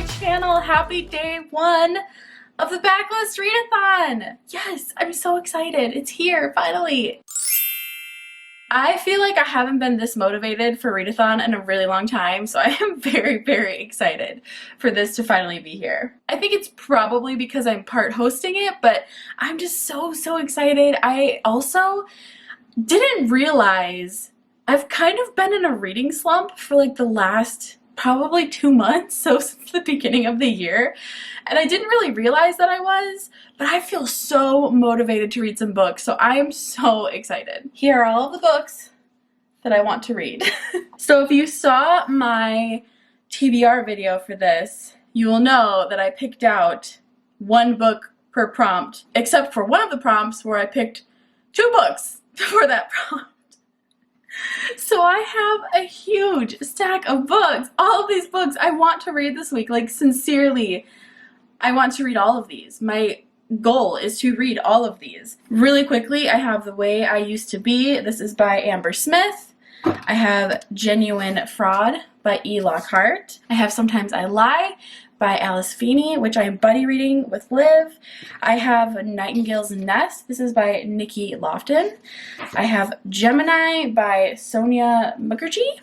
my channel. Happy day 1 of the Backlist Readathon. Yes, I'm so excited. It's here, finally. I feel like I haven't been this motivated for Readathon in a really long time, so I am very, very excited for this to finally be here. I think it's probably because I'm part hosting it, but I'm just so excited. I also didn't realize I've kind of been in a reading slump for like the last probably 2 months, so since the beginning of the year, and I didn't really realize that I was, but I feel so motivated to read some books, so I am so excited. Here are all of the books that I want to read. So if you saw my TBR video for this, you will know that I picked out 1 book per prompt, except for one of the prompts where I picked 2 books for that prompt. So I have a huge stack of books. All of these books I want to read this week. Like, sincerely, I want to read all of these. My goal is to read all of these. Really quickly, I have The Way I Used to Be. This is by Amber Smith. I have Genuine Fraud by E. Lockhart. I have Sometimes I Lie by Alice Feeney, which I am buddy reading with Liv. I have Nightingales Nest. This is by Nikki Lofton. I have Gemini by Sonia Mukherjee.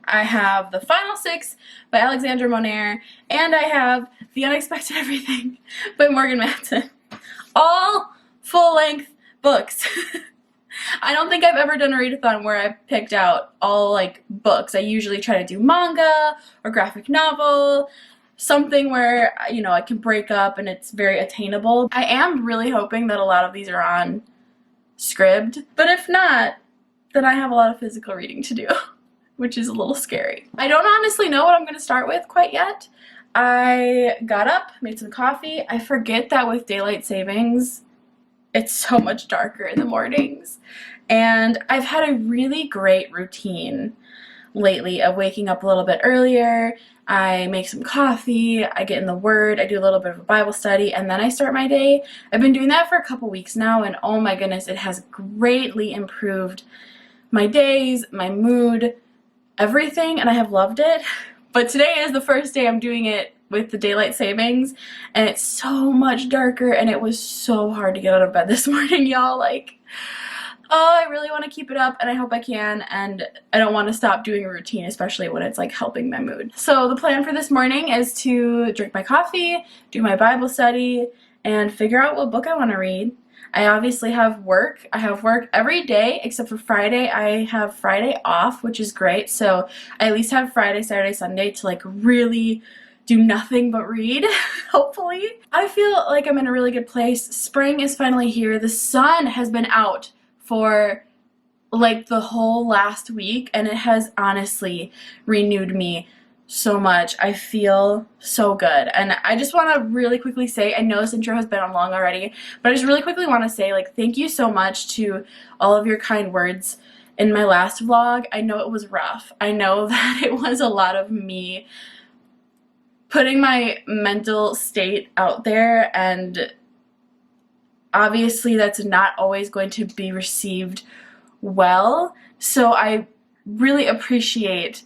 I have The Final Six by Alexandra Monaire. And I have The Unexpected Everything by Morgan Matson. All full-length books. I don't think I've ever done a readathon where I picked out all like books. I usually try to do manga or graphic novel, something where, you know, I can break up and it's very attainable. I am really hoping that a lot of these are on Scribd, but if not, then I have a lot of physical reading to do, which is a little scary. I don't honestly know what I'm going to start with quite yet. I got up, made some coffee. I forget that with daylight savings, it's so much darker in the mornings. And I've had a really great routine lately of waking up a little bit earlier. I make some coffee, I get in the Word, I do a little bit of a Bible study, and then I start my day. I've been doing that for a couple weeks now, and oh my goodness, it has greatly improved my days, my mood, everything, and I have loved it. But today is the first day I'm doing it with the daylight savings, and it's so much darker, and it was so hard to get out of bed this morning, y'all. Like, oh, I really want to keep it up, and I hope I can, and I don't want to stop doing a routine, especially when it's like helping my mood. So the plan for this morning is to drink my coffee, do my Bible study, and figure out what book I want to read. I obviously have work. I have work every day except for Friday. I have Friday off, which is great, so I at least have Friday, Saturday, Sunday to like really do nothing but read, hopefully. I feel like I'm in a really good place. Spring is finally here. The sun has been out for like the whole last week, and it has honestly renewed me so much. I feel so good, and I just want to really quickly say, I know this intro has been long already, but I just really quickly want to say, like, thank you so much to all of your kind words in my last vlog. I know it was rough. I know that it was a lot of me putting my mental state out there, and obviously that's not always going to be received well, so I really appreciate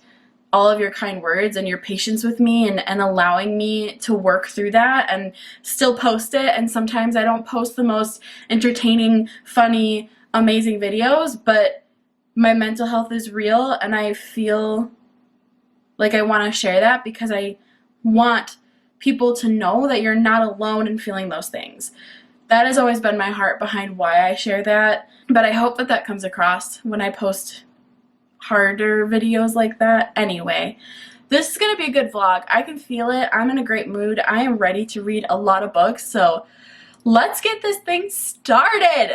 all of your kind words and your patience with me and allowing me to work through that and still post it. And sometimes I don't post the most entertaining, funny, amazing videos, but my mental health is real, and I feel like I want to share that because I want people to know that you're not alone in feeling those things. That has always been my heart behind why I share that, but I hope that that comes across when I post harder videos like that. Anyway, this is going to be a good vlog. I can feel it. I'm in a great mood. I am ready to read a lot of books, so let's get this thing started.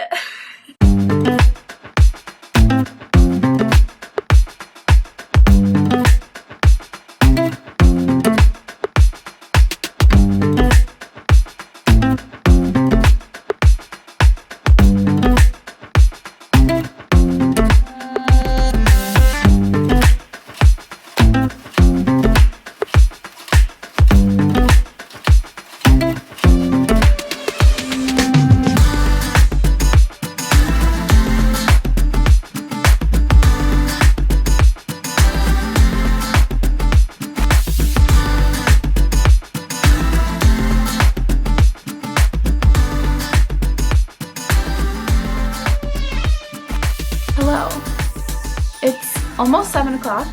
almost 7 o'clock.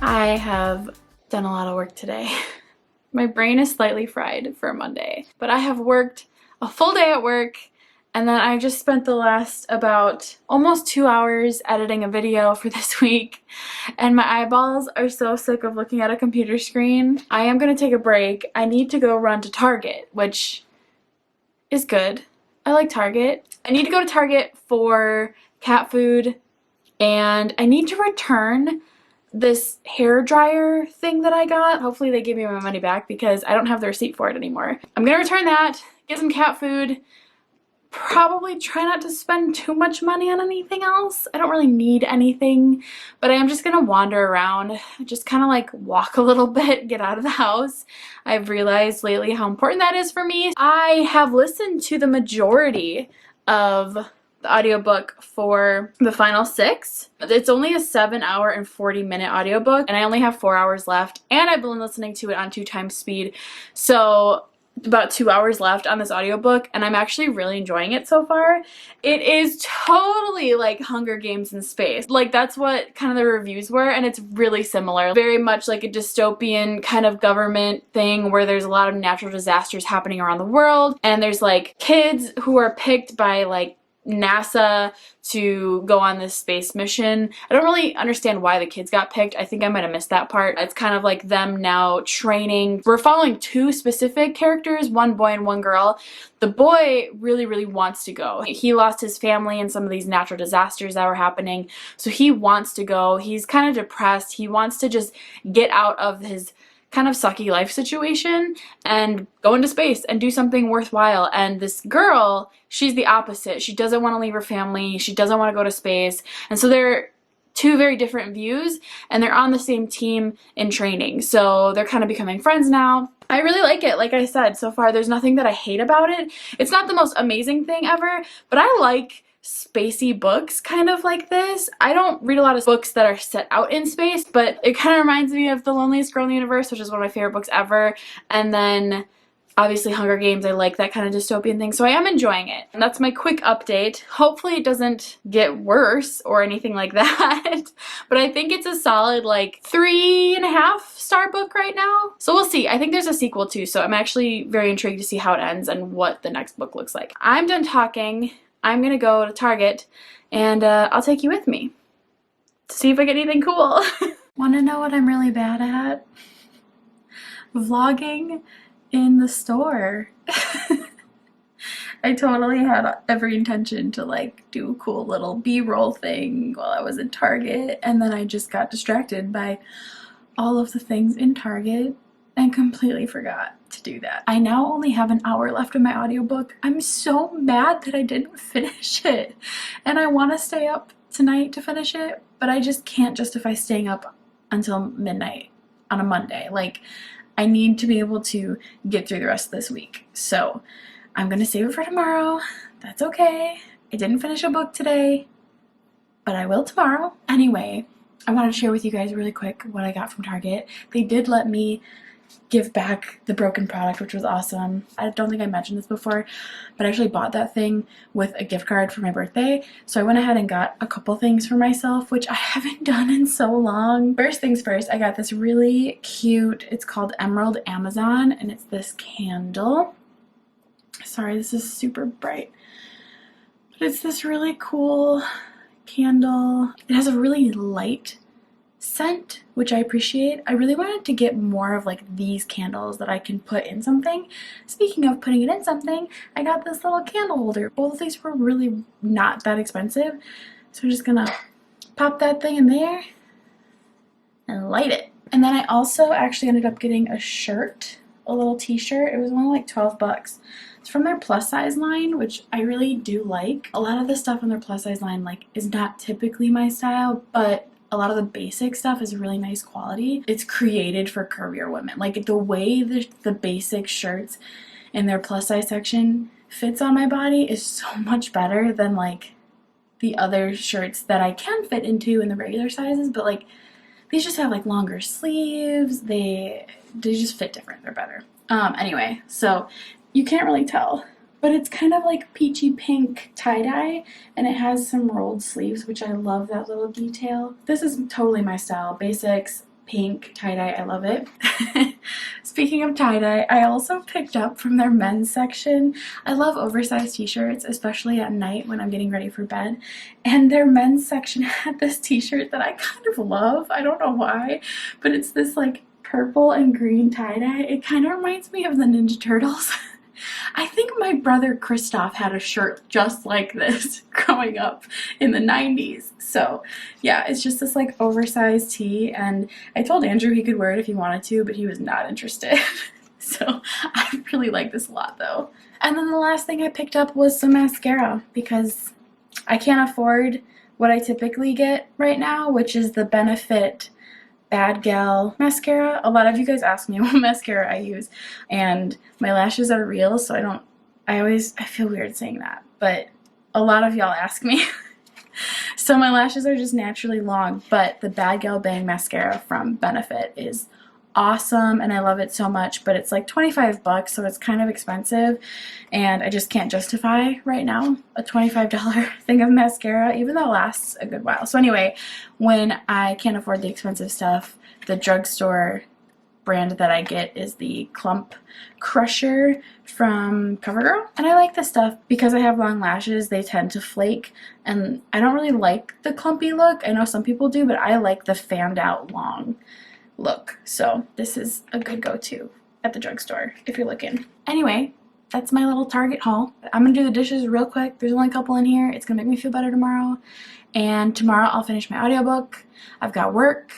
I have done a lot of work today. My brain is slightly fried for Monday, but I have worked a full day at work, and then I just spent the last about almost 2 hours editing a video for this week, and my eyeballs are so sick of looking at a computer screen. I am gonna take a break. I need to go run to Target, which is good. I like Target. I need to go to Target for cat food, and I need to return this hair dryer thing that I got. Hopefully they give me my money back because I don't have the receipt for it anymore. I'm gonna return that, get some cat food, probably try not to spend too much money on anything else. I don't really need anything, but I am just gonna wander around, just kind of like walk a little bit, get out of the house. I've realized lately how important that is for me. I have listened to the majority of the audiobook for the final 6. It's only a 7-hour and 40-minute audiobook, and I only have 4 hours left, and I've been listening to it on 2 times speed, so about 2 hours left on this audiobook, and I'm actually really enjoying it so far. It is totally like Hunger Games in space. Like, that's what kind of the reviews were, and it's really similar. Very much like a dystopian kind of government thing where there's a lot of natural disasters happening around the world, and there's like kids who are picked by like NASA to go on this space mission. I don't really understand why the kids got picked. I think I might have missed that part. It's kind of like them now training. We're following 2 specific characters, one boy and one girl. The boy really wants to go. He lost his family in some of these natural disasters that were happening, so he wants to go. He's kind of depressed. He wants to just get out of his kind of sucky life situation and go into space and do something worthwhile. And this girl, she's the opposite. She doesn't want to leave her family. She doesn't want to go to space. And so they're 2 very different views, and they're on the same team in training. So they're kind of becoming friends now. I really like it. Like I said, so far there's nothing that I hate about it. It's not the most amazing thing ever, but I like spacey books kind of like this. I don't read a lot of books that are set out in space, but it kind of reminds me of The Loneliest Girl in the Universe, which is one of my favorite books ever. And then obviously Hunger Games, I like that kind of dystopian thing, so I am enjoying it. And that's my quick update. Hopefully it doesn't get worse or anything like that, but I think it's a solid like 3.5 star book right now. So we'll see. I think there's a sequel too, so I'm actually very intrigued to see how it ends and what the next book looks like. I'm done talking. I'm gonna go to Target, and I'll take you with me to see if I get anything cool. Wanna know what I'm really bad at? Vlogging in the store. I totally had every intention to like do a cool little B-roll thing while I was in Target, and then I just got distracted by all of the things in Target and completely forgot to do that. I now only have an hour left of my audiobook. I'm so mad that I didn't finish it, and I want to stay up tonight to finish it, but I just can't justify staying up until midnight on a Monday. Like, I need to be able to get through the rest of this week. So I'm gonna save it for tomorrow. That's okay. I didn't finish a book today, but I will tomorrow. Anyway, I wanted to share with you guys really quick what I got from Target. They did let me give back the broken product, which was awesome. I don't think I mentioned this before, but I actually bought that thing with a gift card for my birthday. So I went ahead and got a couple things for myself, which I haven't done in so long. First things first, I got this really cute, it's called Emerald Amazon, and it's this candle. Sorry, this is super bright, but it's this really cool candle. It has a really light scent, which I appreciate. I really wanted to get more of like these candles that I can put in something. Speaking of putting it in something, I got this little candle holder. Both of these were really not that expensive, so I'm just gonna pop that thing in there and light it. And then I also actually ended up getting a shirt, a little t-shirt. It was only like 12 bucks. It's from their plus size line, which I really do like. A lot of the stuff on their plus size line like is not typically my style, but a lot of the basic stuff is really nice quality. It's created for curvier women. Like the way the basic shirts in their plus size section fits on my body is so much better than like the other shirts that I can fit into in the regular sizes, but like these just have like longer sleeves. They just fit different. They're better. Anyway, so you can't really tell, but it's kind of like peachy pink tie-dye, and it has some rolled sleeves, which I love that little detail. This is totally my style. Basics, pink, tie-dye, I love it. Speaking of tie-dye, I also picked up from their men's section. I love oversized t-shirts, especially at night when I'm getting ready for bed. And their men's section had this t-shirt that I kind of love. I don't know why, but it's this like purple and green tie-dye. It kind of reminds me of the Ninja Turtles. I think my brother Christoph had a shirt just like this growing up in the 90s. So yeah, it's just this like oversized tee, and I told Andrew he could wear it if he wanted to, but he was not interested. So I really like this a lot though. And then the last thing I picked up was some mascara, because I can't afford what I typically get right now, which is the Benefit Bad Gal mascara. A lot of you guys ask me what mascara I use, and my lashes are real, so I feel weird saying that, but a lot of y'all ask me. So my lashes are just naturally long, but the Bad Gal Bang mascara from Benefit is awesome, and I love it so much, but it's like 25 bucks, so it's kind of expensive, and I just can't justify right now a $25 thing of mascara, even though it lasts a good while. So anyway, when I can't afford the expensive stuff, the drugstore brand that I get is the Clump Crusher from CoverGirl, and I like this stuff because I have long lashes. They tend to flake, and I don't really like the clumpy look. I know some people do, but I like the fanned out long look. So this is a good go-to at the drugstore if you're looking. Anyway, that's my little Target haul. I'm gonna do the dishes real quick. There's only a couple in here. It's gonna make me feel better tomorrow. And tomorrow I'll finish my audiobook. I've got work.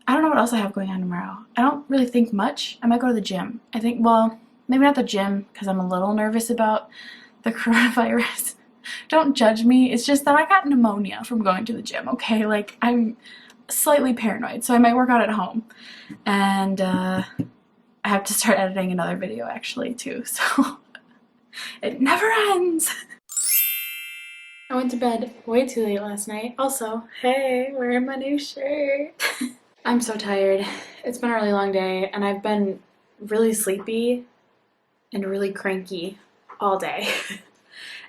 I don't know what else I have going on tomorrow. I don't really think much. I might go to the gym. I think, well, maybe not the gym because I'm a little nervous about the coronavirus. Don't judge me. It's just that I got pneumonia from going to the gym, okay? Like, I'm slightly paranoid, so I might work out at home. And I have to start editing another video actually too, so it never ends. I went to bed way too late last night. Also, hey, wearing my new shirt. I'm so tired. It's been a really long day, and I've been really sleepy and really cranky all day.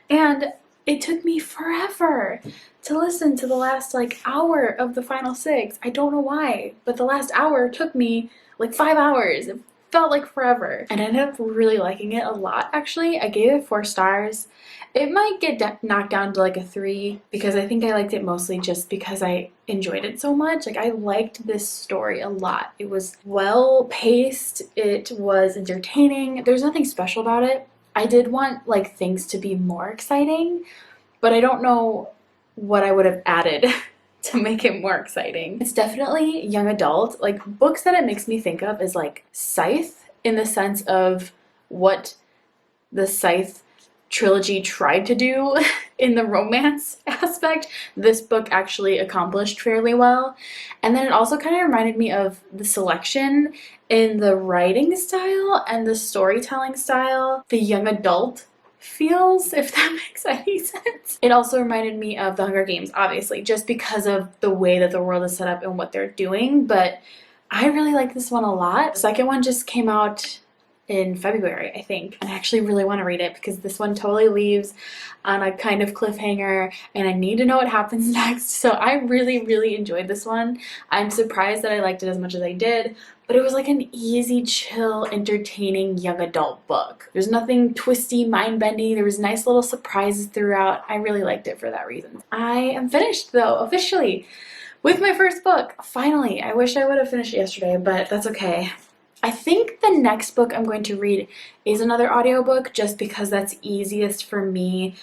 And it took me forever to listen to the last like hour of the final 6. I don't know why, but the last hour took me like 5 hours. It felt like forever. And I ended up really liking it a lot, actually. I gave it 4 stars. It might get knocked down to like a 3 because I think I liked it mostly just because I enjoyed it so much. Like, I liked this story a lot. It was well paced. It was entertaining. There's nothing special about it. I did want like things to be more exciting, but I don't know what I would have added to make it more exciting. It's definitely young adult. Like, books that it makes me think of is like Scythe, in the sense of what the Scythe trilogy tried to do in the romance aspect. This book actually accomplished fairly well. And then it also kind of reminded me of The Selection in the writing style and the storytelling style. The young adult feels, if that makes any sense. It also reminded me of The Hunger Games, obviously, just because of the way that the world is set up and what they're doing, but I really like this one a lot. The second one just came out in February, I think, and I actually really want to read it because this one totally leaves on a kind of cliffhanger, and I need to know what happens next. So I really, really enjoyed this one. I'm surprised that I liked it as much as I did, but it was like an easy, chill, entertaining young adult book. There's nothing twisty, mind-bendy. There was nice little surprises throughout. I really liked it for that reason. I am finished, though, officially, with my first book. Finally. I wish I would have finished it yesterday, but that's okay. I think the next book I'm going to read is another audiobook, just because that's easiest for me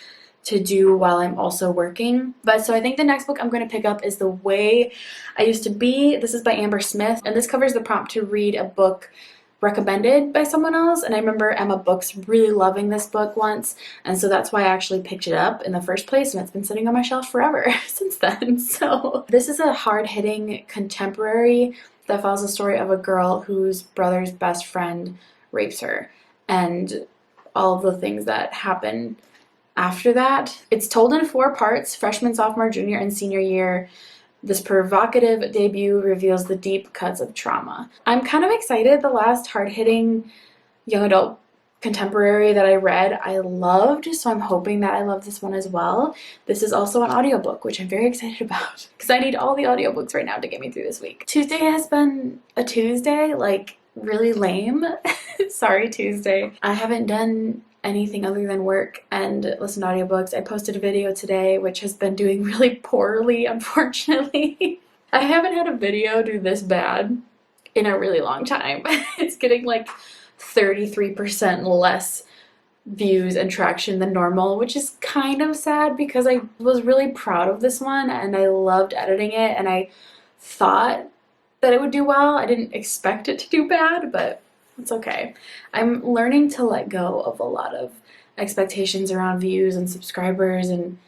to do while I'm also working. But so I think the next book I'm going to pick up is The Way I Used to Be. This is by Amber Smith, and this covers the prompt to read a book recommended by someone else. And I remember Emma Books really loving this book once, and so that's why I actually picked it up in the first place, and it's been sitting on my shelf forever since then. So this is a hard-hitting contemporary that follows the story of a girl whose brother's best friend rapes her and all of the things that happen after that. It's told in 4 parts: freshman, sophomore, junior, and senior year. This provocative debut reveals the deep cuts of trauma. I'm kind of excited. The last hard-hitting young adult contemporary that I read I loved, so I'm hoping that I love this one as well. This is also an audiobook, which I'm very excited about because I need all the audiobooks right now to get me through this week. Tuesday has been a Tuesday, like really lame. Sorry, Tuesday. I haven't done anything other than work and listen to audiobooks. I posted a video today, which has been doing really poorly, unfortunately. I haven't had a video do this bad in a really long time. It's getting like 33% less views and traction than normal, which is kind of sad because I was really proud of this one and I loved editing it and I thought that it would do well. I didn't expect it to do bad, but it's okay. I'm learning to let go of a lot of expectations around views and subscribers and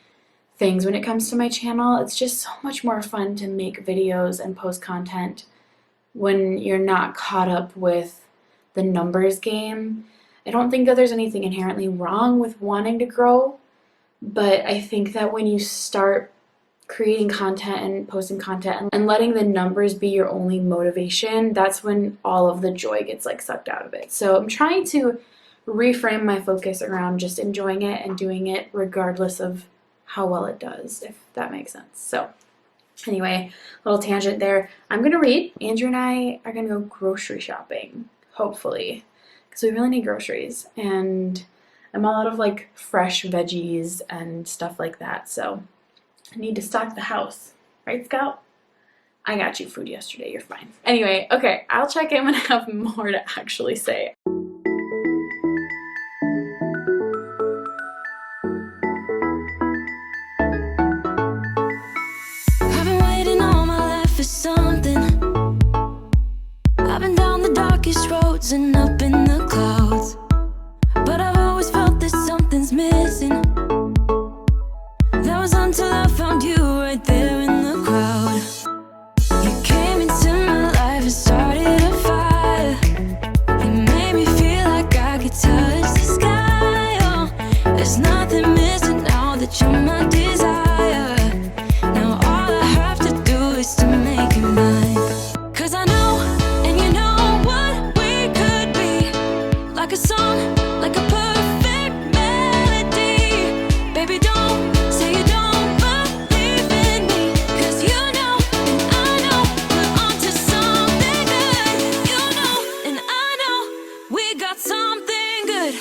things when it comes to my channel. It's just so much more fun to make videos and post content when you're not caught up with the numbers game. I don't think that there's anything inherently wrong with wanting to grow, but I think that when you start creating content and posting content and letting the numbers be your only motivation, that's when all of the joy gets like sucked out of it. So I'm trying to reframe my focus around just enjoying it and doing it regardless of how well it does, if that makes sense. So anyway, little tangent there. I'm gonna read. Andrew and I are gonna go grocery shopping, hopefully, because we really need groceries, and I'm all out of like fresh veggies and stuff like that, so I need to stock the house. Right, Scout? I got you food yesterday, you're fine. Anyway, okay, I'll check in when I have more to actually say. I've been waiting all my life for something. I've been down the darkest roads and up in the clouds, but I've always felt that something's missing. That was until I found you right there in the crowd. You came into my life and started a fire. You made me feel like I could touch the sky. Oh, there's nothing missing now that you're my desire. Now all I have to do is to make you mine. 'Cause I know, and you know what we could be. Like a song, like a perfect melody. Baby, don't say you don't believe in me, 'cause you know, and I know, we're onto something good. You know, and I know, we got something good.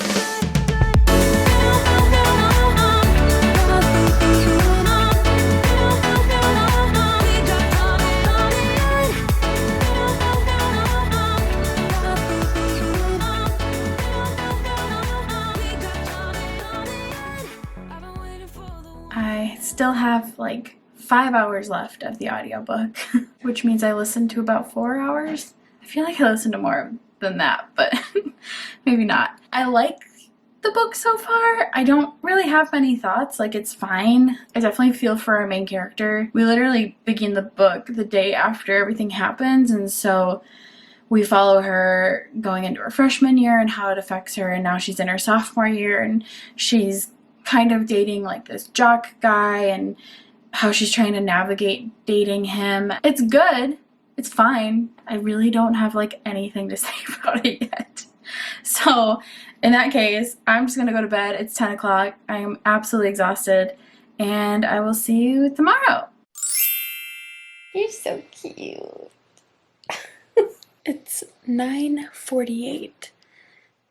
I still have like 5 hours left of the audiobook, which means I listened to about 4 hours. I feel like I listened to more than that, but maybe not. I like the book so far. I don't really have many thoughts, like it's fine. I definitely feel for our main character. We literally begin the book the day after everything happens, and so we follow her going into her freshman year and how it affects her, and now she's in her sophomore year and she's kind of dating like this jock guy and how she's trying to navigate dating him. It's good. It's fine. I really don't have like anything to say about it yet. So in that case, I'm just gonna go to bed. It's 10 o'clock. I am absolutely exhausted, and I will see you tomorrow. You're so cute. It's 9:48,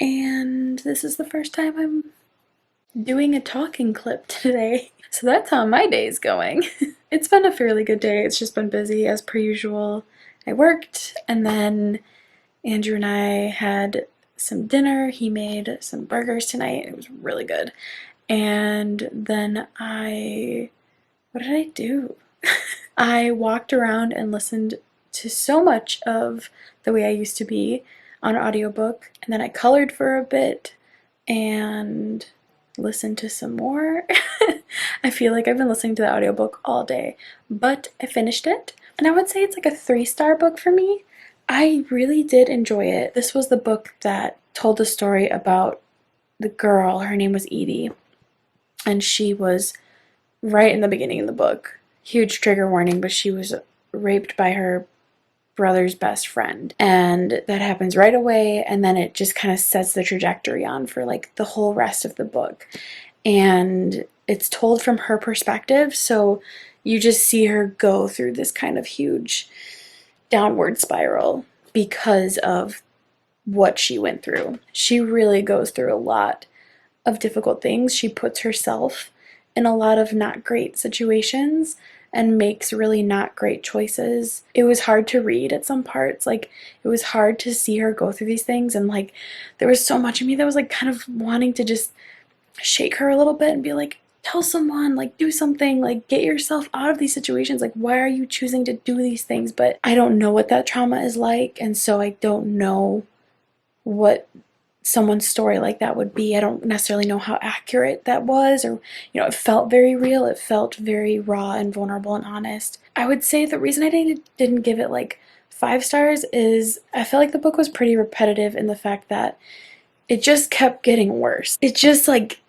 and this is the first time I'm doing a talking clip today. So that's how my day's going. It's been a fairly good day. It's just been busy as per usual. I worked, and then Andrew and I had some dinner. He made some burgers tonight. It was really good. And then what did I do? I walked around and listened to so much of The Way I Used to Be on audiobook, and then I colored for a bit and listened to some more. I feel like I've been listening to the audiobook all day, but I finished it, and I would say it's like a 3-star book for me. I really did enjoy it. This was the book that told the story about the girl. Her name was Edie, and she was right in the beginning of the book. Huge trigger warning, but she was raped by her brother's best friend. And that happens right away, and then it just kind of sets the trajectory on for like the whole rest of the book. And it's told from her perspective, so you just see her go through this kind of huge downward spiral because of what she went through. She really goes through a lot of difficult things. She puts herself in a lot of not great situations and makes really not great choices. It was hard to read at some parts. Like, it was hard to see her go through these things, and like there was so much of me that was like kind of wanting to just shake her a little bit and be like, tell someone, like do something, like get yourself out of these situations. Like, why are you choosing to do these things? But I don't know what that trauma is like, and so I don't know what someone's story like that would be. I don't necessarily know how accurate that was, or, you know, it felt very real. It felt very raw and vulnerable and honest. I would say the reason I didn't give it like 5 stars is I felt like the book was pretty repetitive in the fact that it just kept getting worse. It just like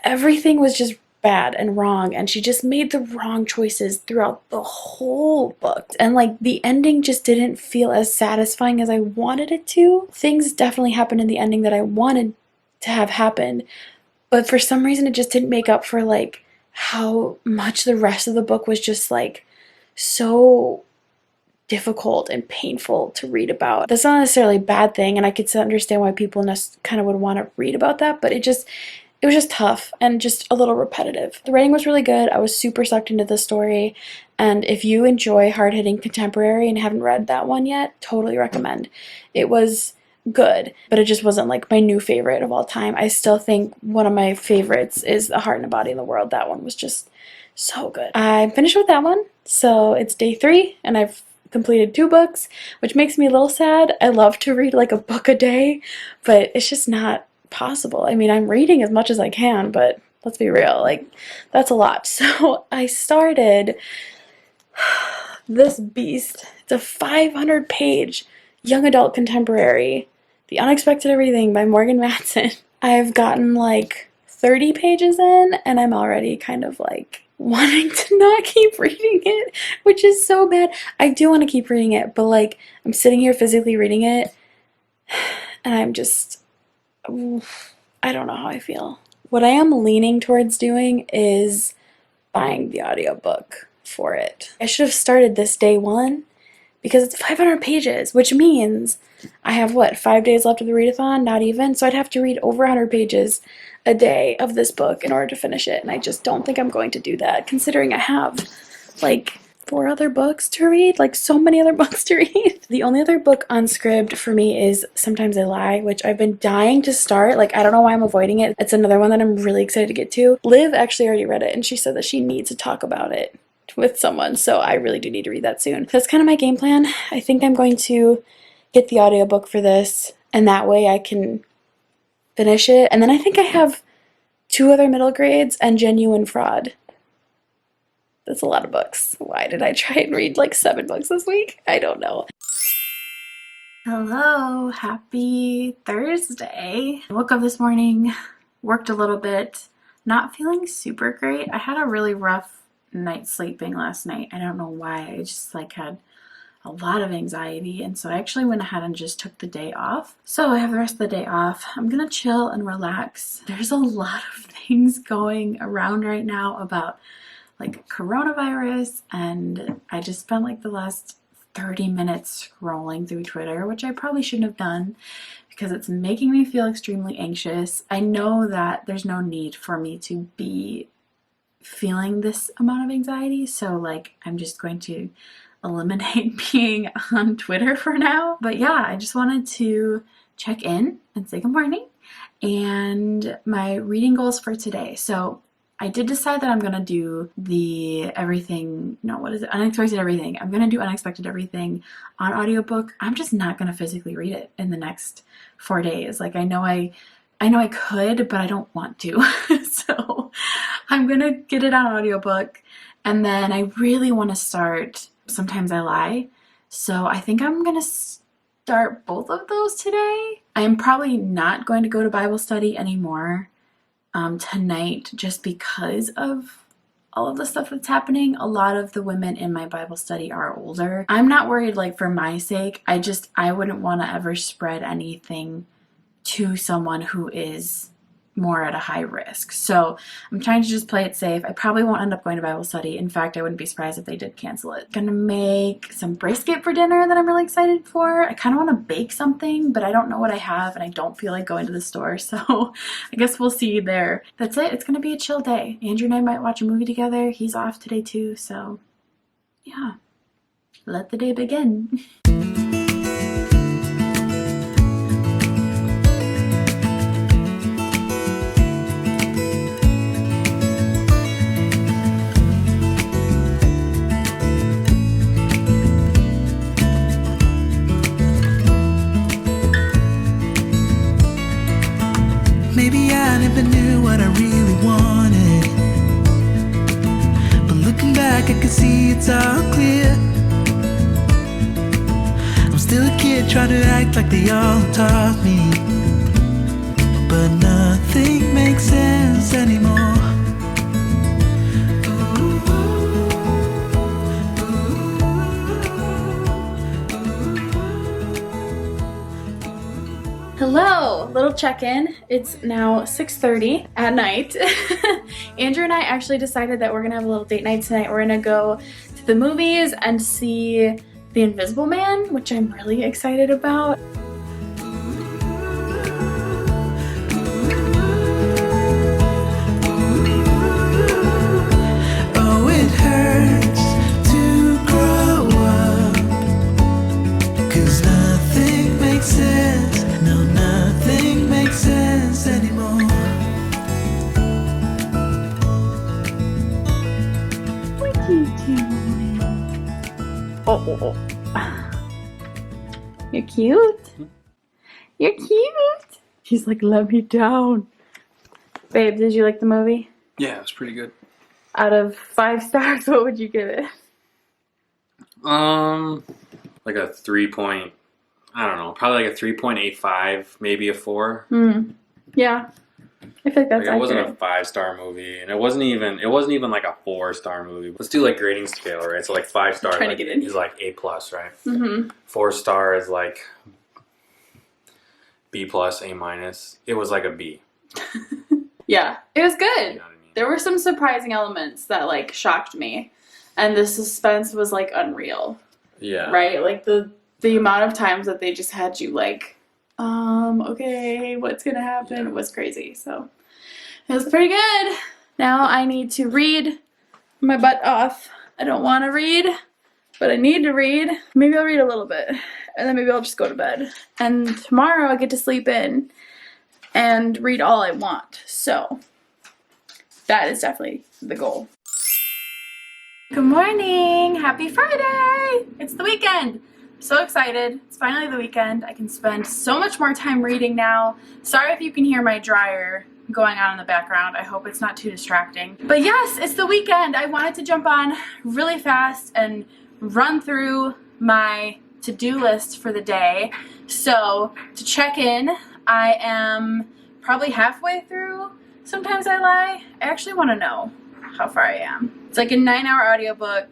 everything was just bad and wrong, and she just made the wrong choices throughout the whole book. And like the ending just didn't feel as satisfying as I wanted it to. Things definitely happened in the ending that I wanted to have happened, but for some reason it just didn't make up for like how much the rest of the book was just like so difficult and painful to read about. That's not necessarily a bad thing, and I could understand why people kind of would want to read about that, but it was just tough and just a little repetitive. The writing was really good. I was super sucked into the story, and if you enjoy hard-hitting contemporary and haven't read that one yet, totally recommend. It was good, but it just wasn't like my new favorite of all time. I still think one of my favorites is The Heart and the Body and the World. That one was just so good. I finished with that one, so it's day 3, and I've completed 2 books, which makes me a little sad. I love to read like a book a day, but it's just not possible. I mean, I'm reading as much as I can, but let's be real, like that's a lot. So I started this beast. It's a 500-page young adult contemporary, The Unexpected Everything by Morgan Matson. I've gotten like 30 pages in, and I'm already kind of like wanting to not keep reading it, which is so bad. I do want to keep reading it, but like I'm sitting here physically reading it, and I'm just, I don't know how I feel. What I am leaning towards doing is buying the audiobook for it. I should have started this day 1 because it's 500 pages, which means I have what, 5 days left of the readathon? Not even. So I'd have to read over 100 pages a day of this book in order to finish it, and I just don't think I'm going to do that, considering I have like 4 other books to read, like so many other books to read. The only other book on Scribd for me is Sometimes I Lie, which I've been dying to start. Like, I don't know why I'm avoiding it. It's another one that I'm really excited to get to. Liv actually already read it, and she said that she needs to talk about it with someone, so I really do need to read that soon. That's kind of my game plan. I think I'm going to get the audiobook for this, and that way I can finish it. And then I think I have 2 other middle grades and Genuine Fraud. That's a lot of books. Why did I try and read like 7 books this week? I don't know. Hello, happy Thursday. I woke up this morning, worked a little bit, not feeling super great. I had a really rough night sleeping last night. I don't know why. I just like had a lot of anxiety, and so I actually went ahead and just took the day off. So I have the rest of the day off. I'm gonna chill and relax. There's a lot of things going around right now about like coronavirus, and I just spent like the last 30 minutes scrolling through Twitter, which I probably shouldn't have done because it's making me feel extremely anxious. I know that there's no need for me to be feeling this amount of anxiety, so like I'm just going to eliminate being on Twitter for now. But yeah, I just wanted to check in and say good morning and my reading goals for today. So I did decide that I'm gonna do the Unexpected Everything. I'm gonna do Unexpected Everything on audiobook. I'm just not gonna physically read it in the next 4 days. Like I know I could, but I don't want to. So I'm gonna get it on audiobook, and then I really want to start Sometimes I Lie. So I think I'm gonna start both of those today. I am probably not going to go to Bible study anymore tonight, just because of all of the stuff that's happening. A lot of the women in my Bible study are older. I'm not worried, like, for my sake. I wouldn't want to ever spread anything to someone who is more at a high risk. So I'm trying to just play it safe. I probably won't end up going to Bible study. In fact, I wouldn't be surprised if they did cancel it. Gonna make some brisket for dinner that I'm really excited for. I kind of want to bake something, but I don't know what I have and I don't feel like going to the store. So I guess we'll see there. That's it. It's gonna be a chill day. Andrew and I might watch a movie together. He's off today too. So yeah, let the day begin. Maybe I never knew what I really wanted, but looking back I can see it's all clear. I'm still a kid trying to act like they all taught me, but nothing makes sense anymore. Hello, little check-in. It's now 6:30 at night. Andrew and I actually decided that we're gonna have a little date night tonight. We're gonna go to the movies and see The Invisible Man, which I'm really excited about. Oh, it hurts to grow up, 'cause nothing makes sense. No, nothing makes sense anymore. What are you doing? Oh. You're cute. You're cute. He's like, let me down. Babe, did you like the movie? Yeah, it was pretty good. Out of 5 stars, what would you give it? Like a 3 point, I don't know, probably like a 3.85, maybe a 4. Yeah. I feel like that's Like it wasn't a accurate. 5-star movie, and it wasn't even like a 4-star movie. Let's do like grading scale, right? So like 5 stars Trying to like, get in. is like A plus, right? Mm-hmm. 4 star is like B plus, A minus. It was like a B. Yeah, it was You good. know what I mean? There were some surprising elements that like shocked me, and the suspense was like unreal, Yeah. right? Like the amount of times that they just had you like, okay, what's gonna happen? Yeah. Was crazy. So it was pretty good. Now I need to read my butt off. I don't want to read, but I need to read. Maybe I'll read a little bit, and then maybe I'll just go to bed. And tomorrow I get to sleep in and read all I want. So that is definitely the goal. Good morning! Happy Friday! It's the weekend! I'm so excited. It's finally the weekend. I can spend so much more time reading now. Sorry if you can hear my dryer going on in the background. I hope it's not too distracting. But yes, it's the weekend. I wanted to jump on really fast and run through my to-do list for the day. So to check in, I am probably halfway through. Sometimes I lie. I actually want to know how far I am. It's like a 9-hour audiobook.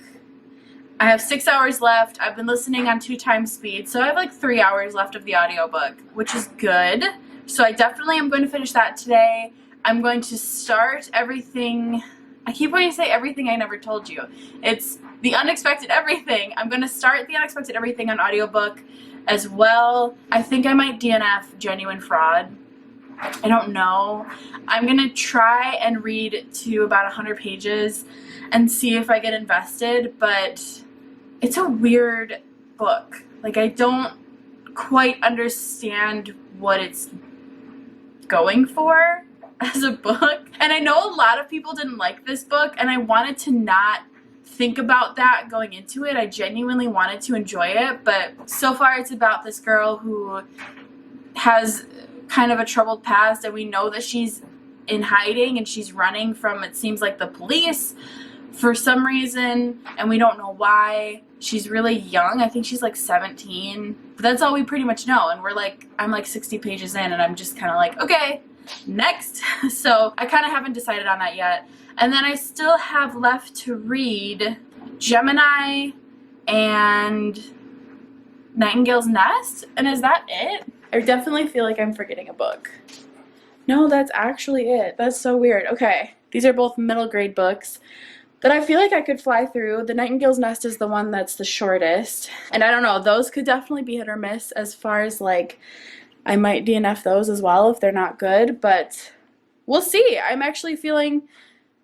I have 6 hours left. I've been listening on 2 times speed, so I have like 3 hours left of the audiobook, which is good. So I definitely am going to finish that today. I'm going to start everything. I keep wanting to say everything I never told you. It's the unexpected everything. I'm going to start the unexpected everything on audiobook as well. I think I might DNF Genuine Fraud. I don't know. I'm going to try and read to about 100 pages and see if I get invested, but it's a weird book. Like, I don't quite understand what it's going for as a book. And I know a lot of people didn't like this book, and I wanted to not think about that going into it. I genuinely wanted to enjoy it, but so far it's about this girl who has kind of a troubled past, and we know that she's in hiding and she's running from, it seems like, the police for some reason, and we don't know why. She's really young. I think she's like 17. But that's all we pretty much know, and I'm like 60 pages in, and I'm just kind of like, okay, next. So I kind of haven't decided on that yet. And then I still have left to read Gemini and Nightingale's Nest. And is that it? I definitely feel like I'm forgetting a book. No, that's actually it. That's so weird. Okay, these are both middle grade books that I feel like I could fly through. The Nightingale's Nest is the one that's the shortest. And I don't know, those could definitely be hit or miss as far as like, I might DNF those as well if they're not good, but we'll see. I'm actually feeling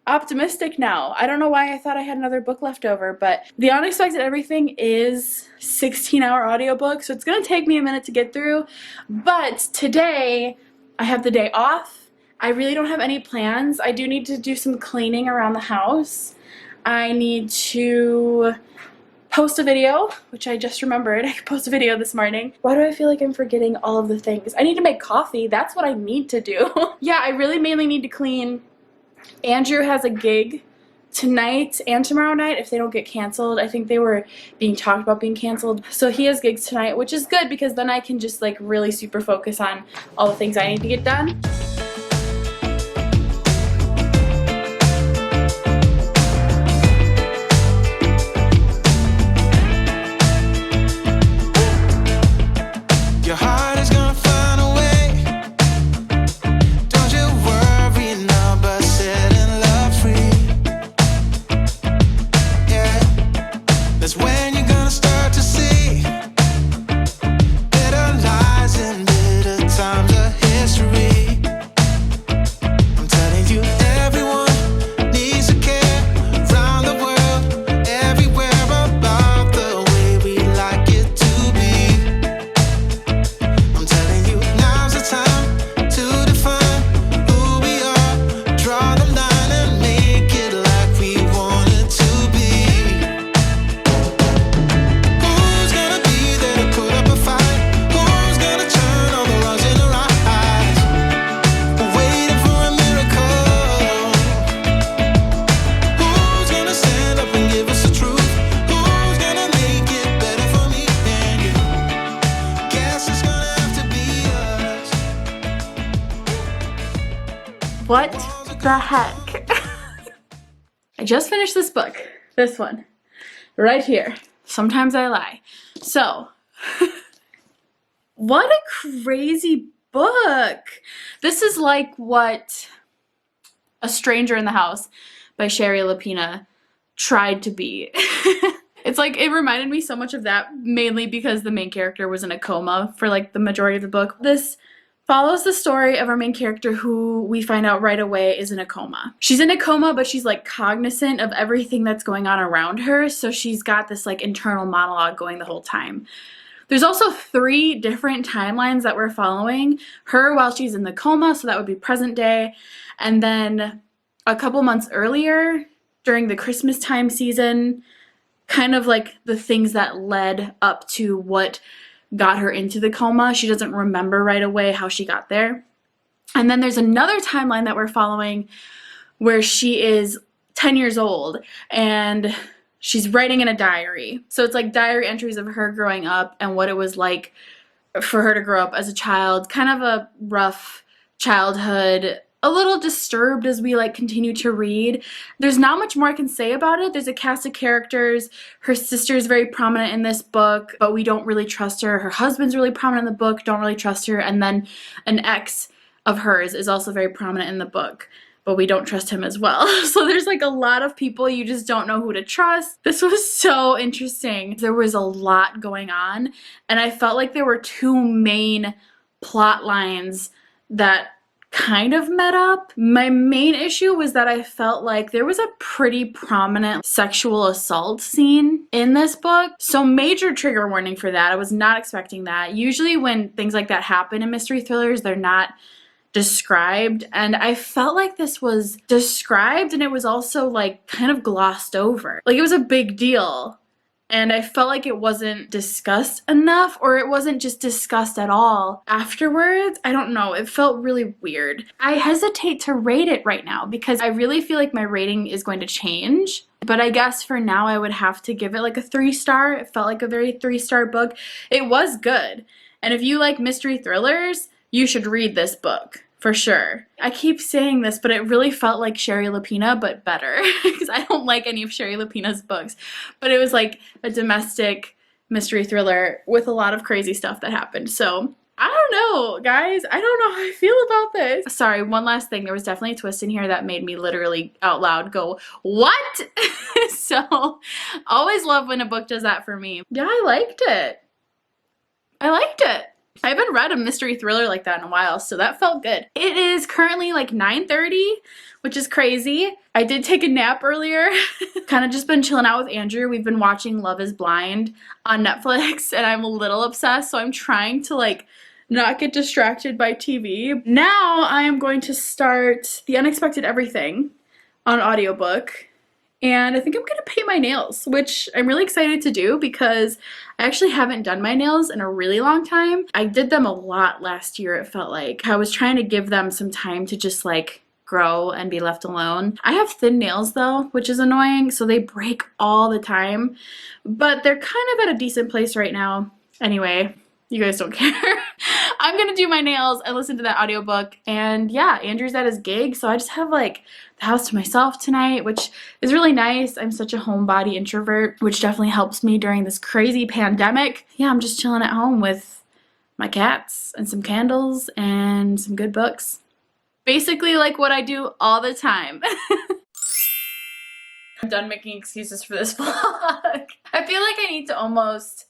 optimistic now. I don't know why I thought I had another book left over, but The Unexpected Everything is 16-hour audiobook, so it's gonna take me a minute to get through. But today, I have the day off. I really don't have any plans. I do need to do some cleaning around the house. I need to post a video, which I just remembered. I posted a video this morning. Why do I feel like I'm forgetting all of the things? I need to make coffee. That's what I need to do. Yeah, I really mainly need to clean. Andrew has a gig tonight and tomorrow night if they don't get canceled. I think they were being talked about being canceled. So he has gigs tonight, which is good because then I can just like really super focus on all the things I need to get done. Your heart is gonna find a way. Don't you worry now about setting love free. Yeah, that's when you're gonna start to see better lies and better times of history. I'm telling you, everyone needs to care around the world, everywhere about the way we like it to be. I'm telling you, now's the time to define who we are. Draw the line and make it like we want it to be. Who's gonna be there to put up a fight? Who's gonna turn all the wrongs into rights? We're waiting for a miracle. Who's gonna stand up and give us the truth? Who's gonna make it better for me and you? Guess it's gonna have to be us. What the heck? I just finished this book. This one. Right here. Sometimes I lie. So, what a crazy book. This is like what A Stranger in the House by Sherry Lapina tried to be. It's like, it reminded me so much of that, mainly because the main character was in a coma for like the majority of the book. This follows the story of our main character who we find out right away is in a coma. She's in a coma, but she's like cognizant of everything that's going on around her, so she's got this like internal monologue going the whole time. There's also 3 different timelines that we're following. Her while she's in the coma, so that would be present day, and then a couple months earlier during the Christmas time season, kind of like the things that led up to what got her into the coma. She doesn't remember right away how she got there. And then there's another timeline that we're following where she is 10 years old and she's writing in a diary. So it's like diary entries of her growing up and what it was like for her to grow up as a child. Kind of a rough childhood, a little disturbed as we like continue to read. There's not much more I can say about it. There's a cast of characters. Her sister is very prominent in this book, but we don't really trust her. Her husband's really prominent in the book, don't really trust her. And then an ex of hers is also very prominent in the book, but we don't trust him as well. So there's like a lot of people you just don't know who to trust. This was so interesting. There was a lot going on, and I felt like there were 2 main plot lines that kind of met up. My main issue was that I felt like there was a pretty prominent sexual assault scene in this book. So major trigger warning for that. I was not expecting that. Usually when things like that happen in mystery thrillers, they're not described, and I felt like this was described and it was also like kind of glossed over. Like it was a big deal. And I felt like it wasn't discussed enough, or it wasn't just discussed at all afterwards. I don't know. It felt really weird. I hesitate to rate it right now because I really feel like my rating is going to change. But I guess for now I would have to give it like a 3-star. It felt like a very 3-star book. It was good. And if you like mystery thrillers, you should read this book for sure. I keep saying this, but it really felt like Sherry Lapina, but better, because I don't like any of Sherry Lapina's books. But it was like a domestic mystery thriller with a lot of crazy stuff that happened. So I don't know, guys. I don't know how I feel about this. Sorry, one last thing. There was definitely a twist in here that made me literally out loud go, what? So always love when a book does that for me. Yeah, I liked it. I liked it. I haven't read a mystery thriller like that in a while, so that felt good. It is currently like 9:30, which is crazy. I did take a nap earlier. Kind of just been chilling out with Andrew. We've been watching Love is Blind on Netflix, and I'm a little obsessed, so I'm trying to like not get distracted by TV. Now I am going to start The Unexpected Everything on audiobook. And I think I'm gonna paint my nails, which I'm really excited to do because I actually haven't done my nails in a really long time. I did them a lot last year, it felt like. I was trying to give them some time to just like grow and be left alone. I have thin nails though, which is annoying, so they break all the time. But they're kind of at a decent place right now. Anyway, you guys don't care. I'm gonna do my nails and listen to that audiobook. And yeah, Andrew's at his gig, so I just have like the house to myself tonight, which is really nice. I'm such a homebody introvert, which definitely helps me during this crazy pandemic. Yeah, I'm just chilling at home with my cats and some candles and some good books. Basically like what I do all the time. I'm done making excuses for this vlog. I feel like I need to almost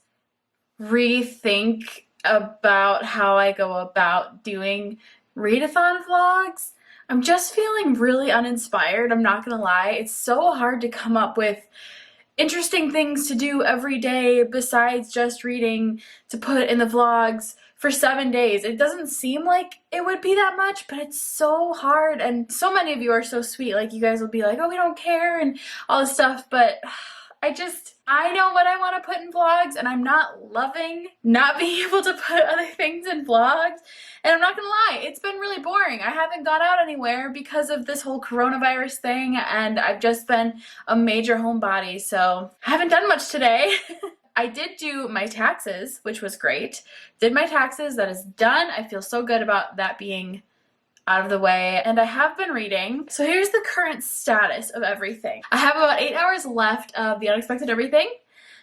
rethink about how I go about doing readathon vlogs. I'm just feeling really uninspired, I'm not gonna lie. It's so hard to come up with interesting things to do every day besides just reading to put in the vlogs for 7 days. It doesn't seem like it would be that much, but it's so hard, and so many of you are so sweet. Like, you guys will be like, oh, we don't care and all this stuff, but I know what I want to put in vlogs, and I'm not loving not being able to put other things in vlogs. And I'm not gonna lie, it's been really boring. I haven't gone out anywhere because of this whole coronavirus thing, and I've just been a major homebody, so I haven't done much today. I did do my taxes, which was great. Did my taxes, that is done. I feel so good about that being out of the way, and I have been reading. So here's the current status of everything. I have about 8 hours left of The Unexpected Everything,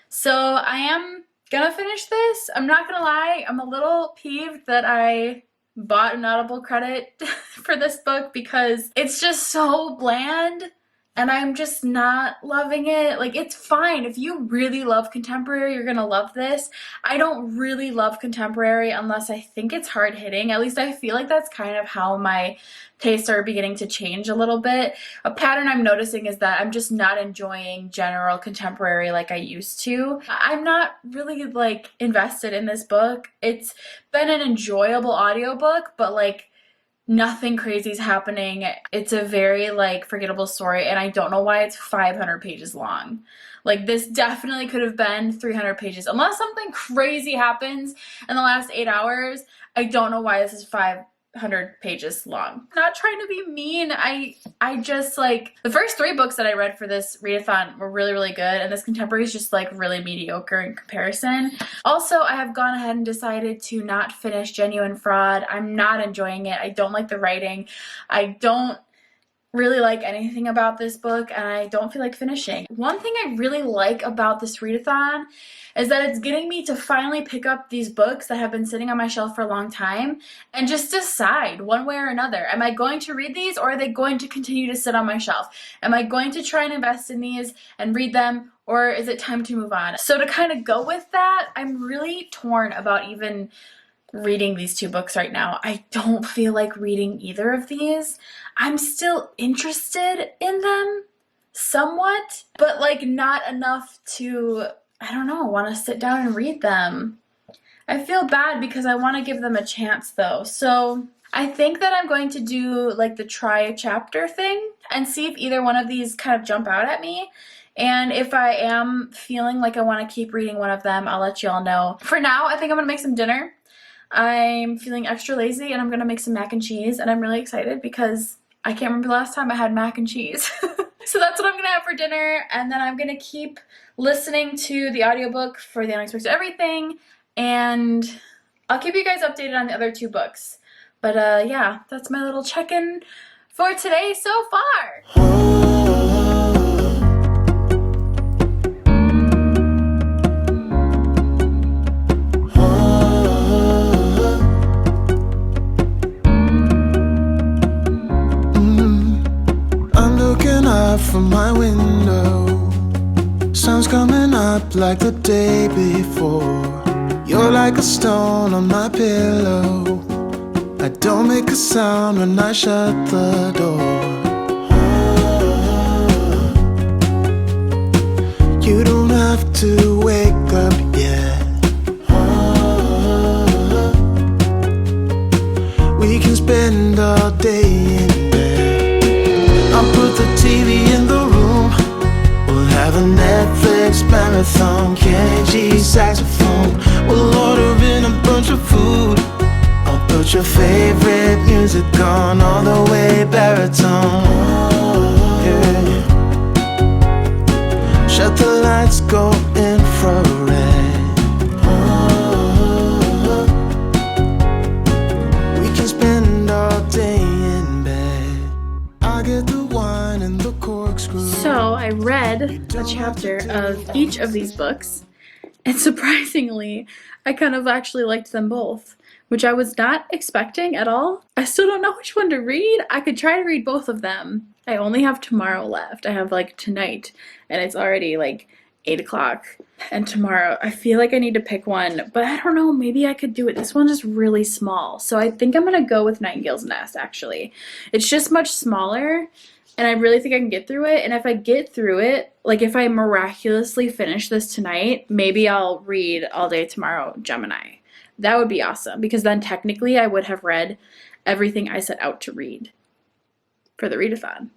so I am gonna finish this. I'm not gonna lie, I'm a little peeved that I bought an Audible credit for this book because it's just so bland and I'm just not loving it. Like, it's fine. If you really love contemporary, you're gonna love this. I don't really love contemporary unless I think it's hard-hitting. At least I feel like that's kind of how my tastes are beginning to change a little bit. A pattern I'm noticing is that I'm just not enjoying general contemporary like I used to. I'm not really like invested in this book. It's been an enjoyable audiobook, but like nothing crazy is happening. It's a very like forgettable story, and I don't know why it's 500 pages long. Like, this definitely could have been 300 pages. Unless something crazy happens in the last 8 hours, I don't know why this is 500 pages long. I'm not trying to be mean. I just like, the first 3 books that I read for this readathon were really, really good, and this contemporary is just like really mediocre in comparison. Also, I have gone ahead and decided to not finish Genuine Fraud. I'm not enjoying it. I don't like the writing. I don't really like anything about this book, and I don't feel like finishing. One thing I really like about this readathon is that it's getting me to finally pick up these books that have been sitting on my shelf for a long time and just decide one way or another. Am I going to read these, or are they going to continue to sit on my shelf? Am I going to try and invest in these and read them, or is it time to move on? So to kind of go with that, I'm really torn about even reading these 2 books right now. I don't feel like reading either of these. I'm still interested in them somewhat, but like not enough to, I don't know, want to sit down and read them. I feel bad because I want to give them a chance though. So I think that I'm going to do like the try a chapter thing and see if either one of these kind of jump out at me. And if I am feeling like I want to keep reading one of them, I'll let you all know. For now, I think I'm going to make some dinner. I'm feeling extra lazy and I'm gonna make some mac and cheese, and I'm really excited because I can't remember the last time I had mac and cheese. So that's what I'm gonna have for dinner, and then I'm gonna keep listening to the audiobook for The Unexpected Everything, and I'll keep you guys updated on the other 2 books. But yeah, that's my little check-in for today so far. I'm looking out from my window. Sun's coming up like the day before. You're like a stone on my pillow. I don't make a sound when I shut the door. You don't have to wake up yet. We can spend all day in bed. I'll put the TV in the room. We'll have a Netflix marathon. Kenny G saxophone. We'll order in a bunch of food. I'll put your favorite music on all the way baritone. Yeah. Shut the lights, go infrared. We can spend all day in bed. I get the wine and the corkscrew. So I read a chapter of each of these books, and surprisingly, I kind of actually liked them both, which I was not expecting at all. I still don't know which one to read. I could try to read both of them. I only have tomorrow left. I have like tonight, and it's already like 8 o'clock. And tomorrow, I feel like I need to pick one, but I don't know, maybe I could do it. This one's just really small. So I think I'm gonna go with Nightingale's Nest, actually. It's just much smaller, and I really think I can get through it. And if I get through it, like if I miraculously finish this tonight, maybe I'll read all day tomorrow Gemini. That would be awesome, because then technically I would have read everything I set out to read for the readathon.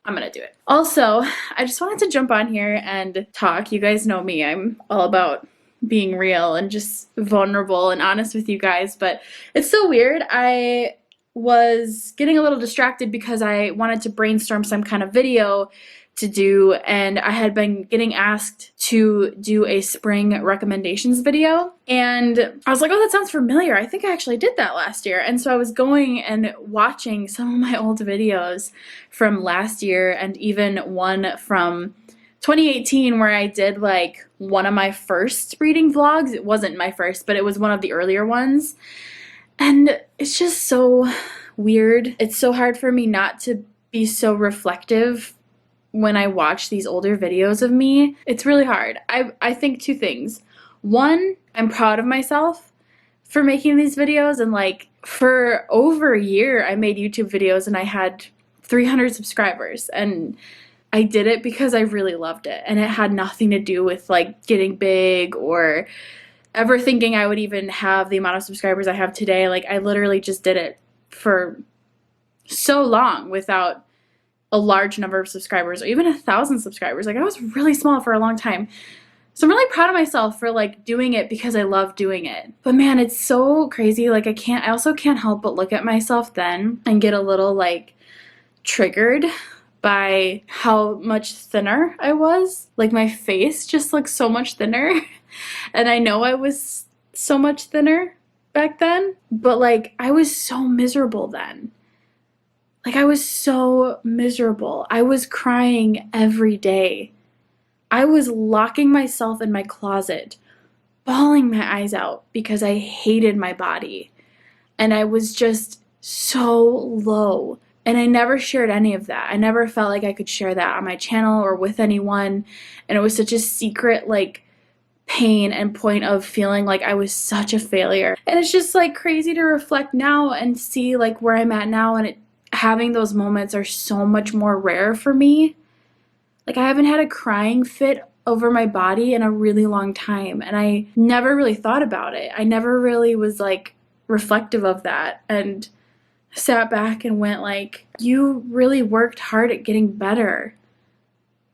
I'm gonna do it. Also, I just wanted to jump on here and talk. You guys know me. I'm all about being real and just vulnerable and honest with you guys, but it's so weird. I was getting a little distracted because I wanted to brainstorm some kind of video to do, and I had been getting asked to do a spring recommendations video, and I was like, oh, that sounds familiar. I think I actually did that last year. And so I was going and watching some of my old videos from last year, and even one from 2018 where I did like one of my first reading vlogs. It wasn't my first, but it was one of the earlier ones. And it's just so weird. It's so hard for me not to be so reflective when I watch these older videos of me. It's really hard. I think two things. One, I'm proud of myself for making these videos, and like for over a year I made YouTube videos and I had 300 subscribers, and I did it because I really loved it, and it had nothing to do with like getting big or ever thinking I would even have the amount of subscribers I have today. Like I literally just did it for so long without a large number of subscribers or even 1,000 subscribers. Like I was really small for a long time. So I'm really proud of myself for like doing it because I love doing it. But man, it's so crazy. Like I also can't help but look at myself then and get a little like triggered by how much thinner I was. Like my face just looks so much thinner. And I know I was so much thinner back then, but like I was so miserable then. Like I was so miserable. I was crying every day. I was locking myself in my closet, bawling my eyes out because I hated my body. And I was just so low. And I never shared any of that. I never felt like I could share that on my channel or with anyone. And it was such a secret like pain and point of feeling like I was such a failure. And it's just like crazy to reflect now and see like where I'm at now, and having those moments are so much more rare for me. Like I haven't had a crying fit over my body in a really long time, and I never really thought about it. I never really was like reflective of that, and sat back and went like, you really worked hard at getting better.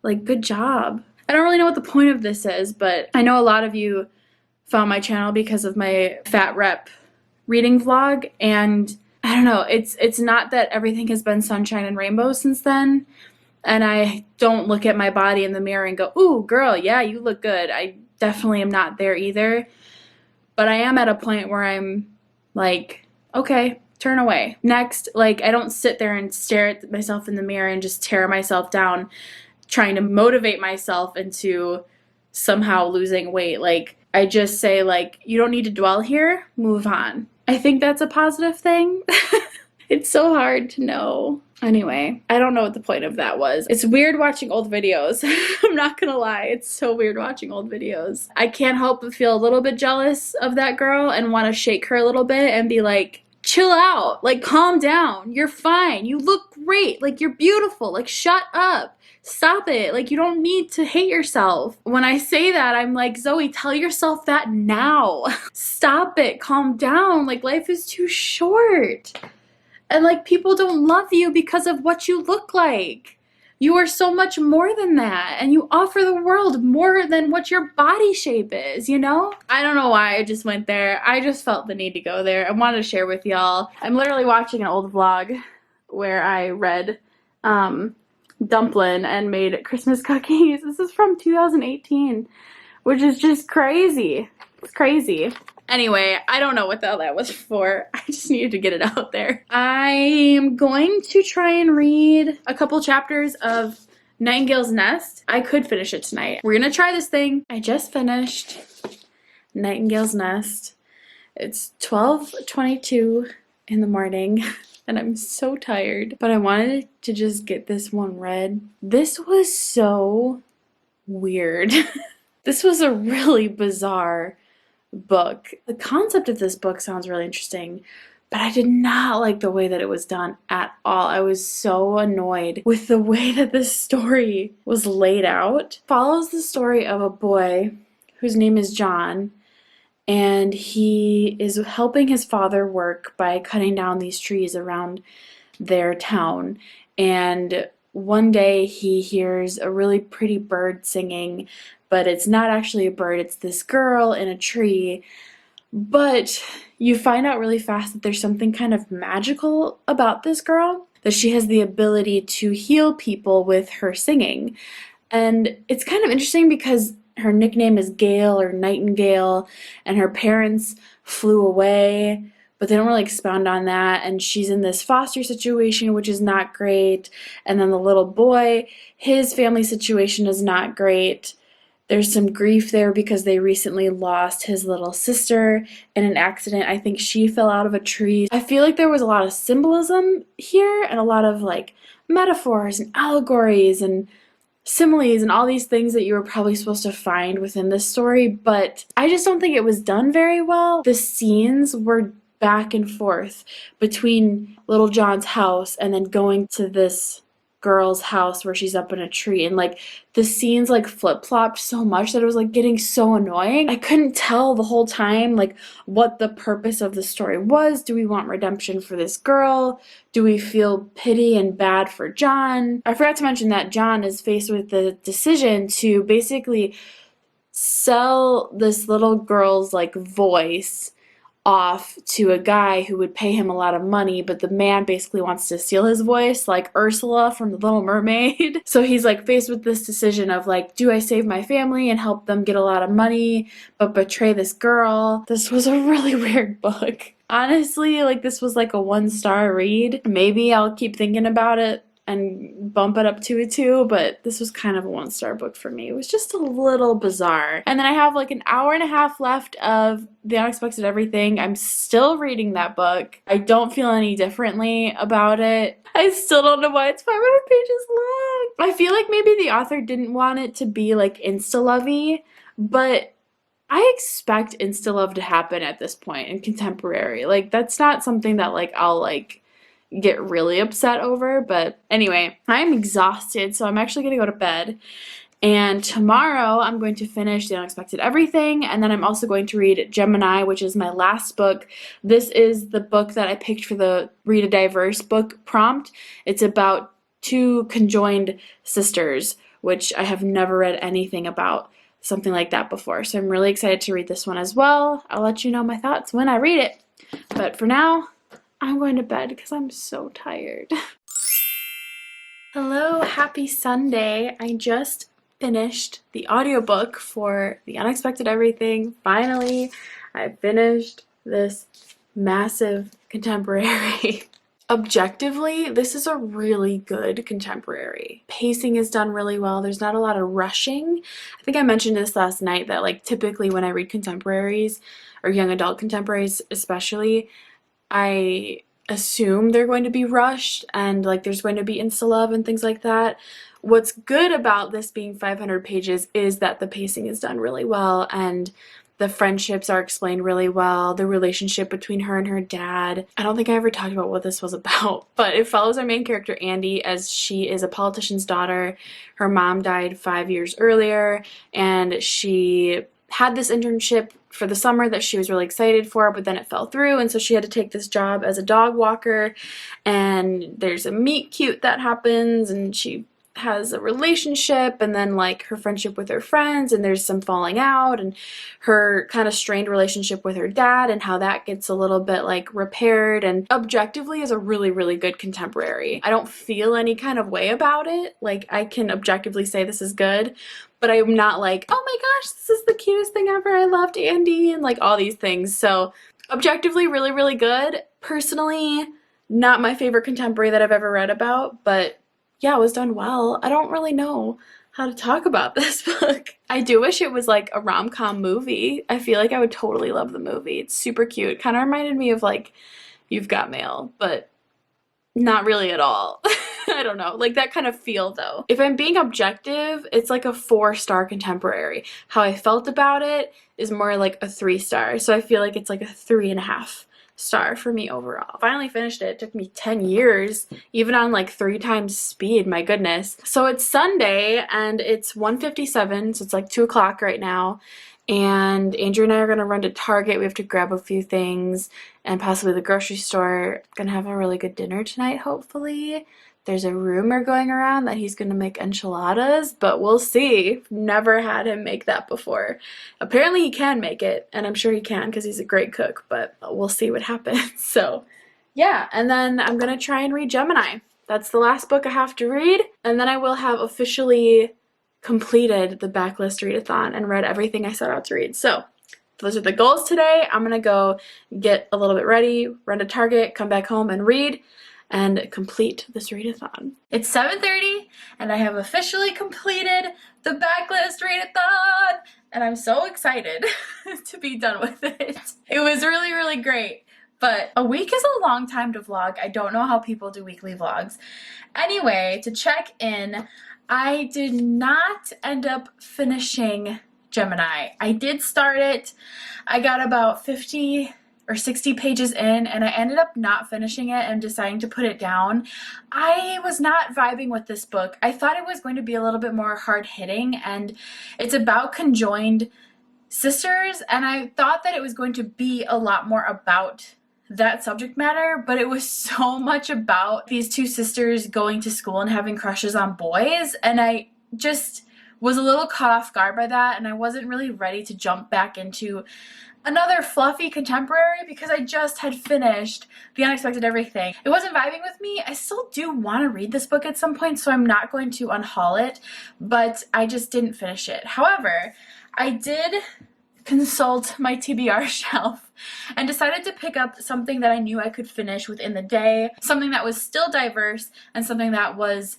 Like good job. I don't really know what the point of this is, but I know a lot of you found my channel because of my fat rep reading vlog, and I don't know, it's not that everything has been sunshine and rainbows since then, and I don't look at my body in the mirror and go, ooh, girl, yeah, you look good. I definitely am not there either, but I am at a point where I'm like, okay, turn away. Next, like, I don't sit there and stare at myself in the mirror and just tear myself down trying to motivate myself into somehow losing weight. Like, I just say, like, you don't need to dwell here, move on. I think that's a positive thing. It's so hard to know. Anyway, I don't know what the point of that was. It's weird watching old videos. I'm not gonna lie. It's so weird watching old videos. I can't help but feel a little bit jealous of that girl and want to shake her a little bit and be like, chill out. Like, calm down. You're fine. You look great. Like, you're beautiful. Like, shut up. Stop it. Like, you don't need to hate yourself. When I say that, I'm like, Zoe, tell yourself that now. Stop it. Calm down. Like, life is too short. And, like, people don't love you because of what you look like. You are so much more than that. And you offer the world more than what your body shape is, you know? I don't know why I just went there. I just felt the need to go there. I wanted to share with y'all. I'm literally watching an old vlog where I read Dumplin' and made Christmas cookies. This is from 2018, which is just crazy. It's crazy. Anyway, I don't know what the hell that was for. I just needed to get it out there. I'm going to try and read a couple chapters of Nightingale's Nest. I could finish it tonight. We're gonna try this thing. I just finished Nightingale's Nest. It's 12:22 in the morning and I'm so tired, but I wanted to just get this one read. This was so weird. This was a really bizarre book. The concept of this book sounds really interesting, but I did not like the way that it was done at all. I was so annoyed with the way that this story was laid out. It follows the story of a boy whose name is John, and he is helping his father work by cutting down these trees around their town. And one day he hears a really pretty bird singing, but it's not actually a bird, it's this girl in a tree. But you find out really fast that there's something kind of magical about this girl, that she has the ability to heal people with her singing. And it's kind of interesting because her nickname is Gale or Nightingale, and her parents flew away, but they don't really expound on that, and she's in this foster situation, which is not great. And then the little boy, his family situation is not great. There's some grief there because they recently lost his little sister in an accident. I think she fell out of a tree. I feel like there was a lot of symbolism here and a lot of like metaphors and allegories and similes and all these things that you were probably supposed to find within this story, but I just don't think it was done very well. The scenes were back and forth between Little John's house and then going to this girl's house where she's up in a tree, and like the scenes like flip-flopped so much that it was like getting so annoying. I couldn't tell the whole time like what the purpose of the story was. Do we want redemption for this girl? Do we feel pity and bad for John? I forgot to mention that John is faced with the decision to basically sell this little girl's like voice off to a guy who would pay him a lot of money, but the man basically wants to steal his voice, like Ursula from The Little Mermaid. So he's like faced with this decision of like, do I save my family and help them get a lot of money but betray this girl? This was a really weird book. Honestly, like this was like a 1-star read. Maybe I'll keep thinking about it and bump it up to a 2, but this was kind of a 1-star book for me. It was just a little bizarre. And then I have like an hour and a half left of The Unexpected Everything. I'm still reading that book. I don't feel any differently about it. I still don't know why it's 500 pages long. I feel like maybe the author didn't want it to be like insta-lovey, but I expect insta-love to happen at this point in contemporary. Like that's not something that like I'll like get really upset over, but anyway, I'm exhausted, so I'm actually gonna go to bed. And tomorrow I'm going to finish The Unexpected Everything, and then I'm also going to read Gemini, which is my last book. This is the book that I picked for the Read a Diverse book prompt. It's about 2 conjoined sisters, which I have never read anything about something like that before. So I'm really excited to read this one as well. I'll let you know my thoughts when I read it. But for now, I'm going to bed because I'm so tired. Hello, happy Sunday. I just finished the audiobook for The Unexpected Everything. Finally, I finished this massive contemporary. Objectively, this is a really good contemporary. Pacing is done really well. There's not a lot of rushing. I think I mentioned this last night that like typically when I read contemporaries or young adult contemporaries especially, I assume they're going to be rushed and like there's going to be insta-love and things like that. What's good about this being 500 pages is that the pacing is done really well and the friendships are explained really well, the relationship between her and her dad. I don't think I ever talked about what this was about, but it follows our main character, Andy, as she is a politician's daughter. Her mom died 5 years earlier, and she had this internship for the summer that she was really excited for, but then it fell through, and so she had to take this job as a dog walker, and there's a meet cute that happens, and she has a relationship and then like her friendship with her friends and there's some falling out and her kind of strained relationship with her dad and how that gets a little bit like repaired, and objectively is a really, really good contemporary. I don't feel any kind of way about it. Like I can objectively say this is good, but I'm not like, oh my gosh, this is the cutest thing ever. I loved Andy and like all these things. So objectively really, really good. Personally, not my favorite contemporary that I've ever read about, but yeah, it was done well. I don't really know how to talk about this book. I do wish it was like a rom-com movie. I feel like I would totally love the movie. It's super cute. Kind of reminded me of like You've Got Mail, but not really at all. I don't know, like that kind of feel though. If I'm being objective, it's like a 4-star contemporary. How I felt about it is more like a 3-star. So I feel like it's like a 3.5 star for me overall. Finally finished it. It took me 10 years, even on like 3 times speed, my goodness. So it's Sunday and it's 1:57, so it's like 2 o'clock right now. And Andrew and I are gonna run to Target. We have to grab a few things and possibly the grocery store. Gonna have a really good dinner tonight, hopefully. There's a rumor going around that he's gonna make enchiladas, but we'll see. Never had him make that before. Apparently he can make it, and I'm sure he can because he's a great cook, but we'll see what happens. So yeah, and then I'm gonna try and read Gemini. That's the last book I have to read, and then I will have officially completed the Backlist Readathon and read everything I set out to read. So those are the goals today. I'm gonna go get a little bit ready, run to Target, come back home and read, and complete this readathon. It's 7:30 and I have officially completed the Backlist Readathon and I'm so excited to be done with it. It was really, really great, but a week is a long time to vlog. I don't know how people do weekly vlogs. Anyway, to check in, I did not end up finishing Gemini. I did start it. I got about 50 or 60 pages in and I ended up not finishing it and deciding to put it down. I was not vibing with this book. I thought it was going to be a little bit more hard-hitting, and it's about conjoined sisters, and I thought that it was going to be a lot more about that subject matter, but it was so much about these 2 sisters going to school and having crushes on boys, and I just was a little caught off guard by that, and I wasn't really ready to jump back into another fluffy contemporary because I just had finished The Unexpected Everything. It wasn't vibing with me. I still do want to read this book at some point, so I'm not going to unhaul it, but I just didn't finish it. However, I did consult my TBR shelf and decided to pick up something that I knew I could finish within the day, something that was still diverse and something that was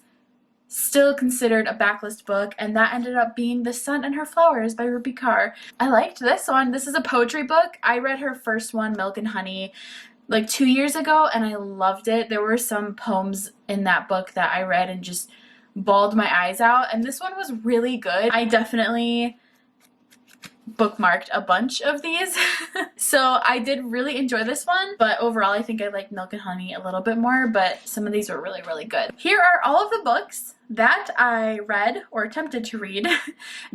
still considered a backlist book, and that ended up being The Sun and Her Flowers by Ruby Carr. I liked this one. This is a poetry book. I read her first one, Milk and Honey, like 2 years ago, and I loved it. There were some poems in that book that I read and just bawled my eyes out, and this one was really good. I definitely bookmarked a bunch of these. So I did really enjoy this one, but overall I think I like Milk and Honey a little bit more, but some of these were really, really good. Here are all of the books that I read or attempted to read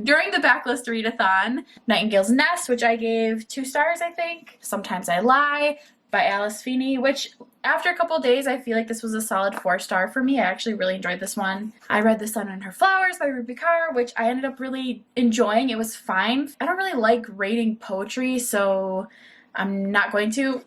during the Backlist Readathon. Nightingale's Nest, which I gave 2 stars, I think. Sometimes I Lie by Alice Feeney, which after a couple days I feel like this was a solid 4-star for me. I actually really enjoyed this one. I read The Sun and Her Flowers by Ruby Carr, which I ended up really enjoying. It was fine. I don't really like rating poetry, so I'm not going to.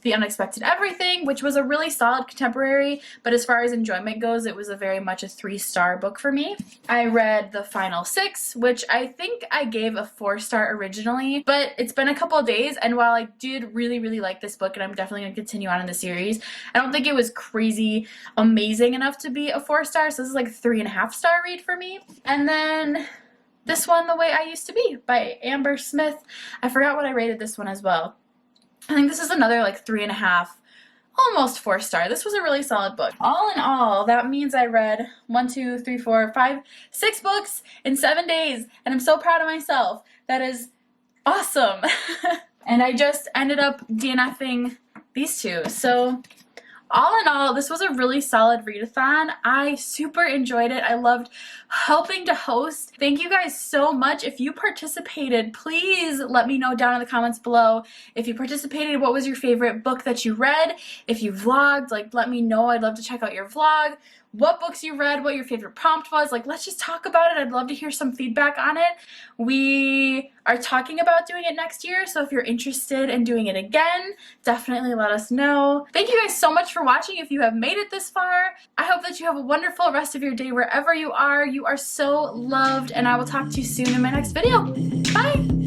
The Unexpected Everything, which was a really solid contemporary, but as far as enjoyment goes, it was very much a 3-star book for me. I read The Final Six, which I think I gave a 4-star originally, but it's been a couple of days, and while I did really, really like this book, and I'm definitely going to continue on in the series, I don't think it was crazy amazing enough to be a 4-star, so this is like a 3.5-star read for me. And then this one, The Way I Used to Be by Amber Smith. I forgot what I rated this one as well. I think this is another like 3.5, almost 4-star. This was a really solid book. All in all, that means I read 1, 2, 3, 4, 5, 6 books in 7 days, and I'm so proud of myself. That is awesome. And I just ended up DNFing these two. So all in all, this was a really solid readathon. I super enjoyed it. I loved helping to host. Thank you guys so much. If you participated, please let me know down in the comments below. If you participated, what was your favorite book that you read? If you vlogged, like, let me know. I'd love to check out your vlog. What books you read, what your favorite prompt was. Like, let's just talk about it. I'd love to hear some feedback on it. We are talking about doing it next year, so if you're interested in doing it again, definitely let us know. Thank you guys so much for watching if you have made it this far. I hope that you have a wonderful rest of your day wherever you are. You are so loved, and I will talk to you soon in my next video. Bye!